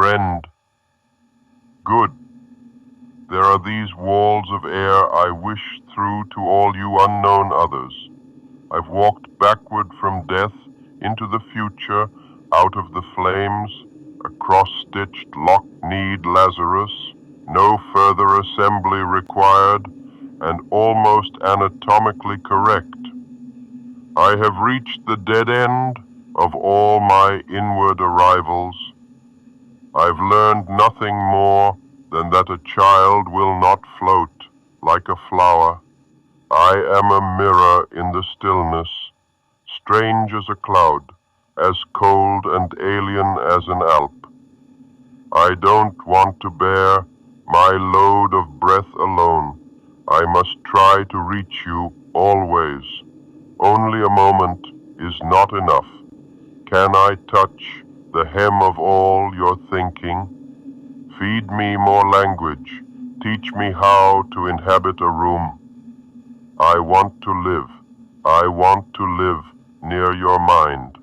friend. Good. There are these walls of air I wish through to all you unknown others. I've walked backward from death into the future, out of the flames, a cross-stitched, lock-kneed Lazarus, no further assembly required, and almost anatomically correct. I have reached the dead end of all my inward arrivals. I've learned nothing more than that a child will not float like a flower. I am a mirror in the stillness, strange as a cloud, as cold and alien as an Alp. I don't want to bear my load of breath alone. I must try to reach you always. Only a moment is not enough. Can I touch the hem of all your thinking? Feed me more language. Teach me how to inhabit a room. I want to live. I want to live near your mind.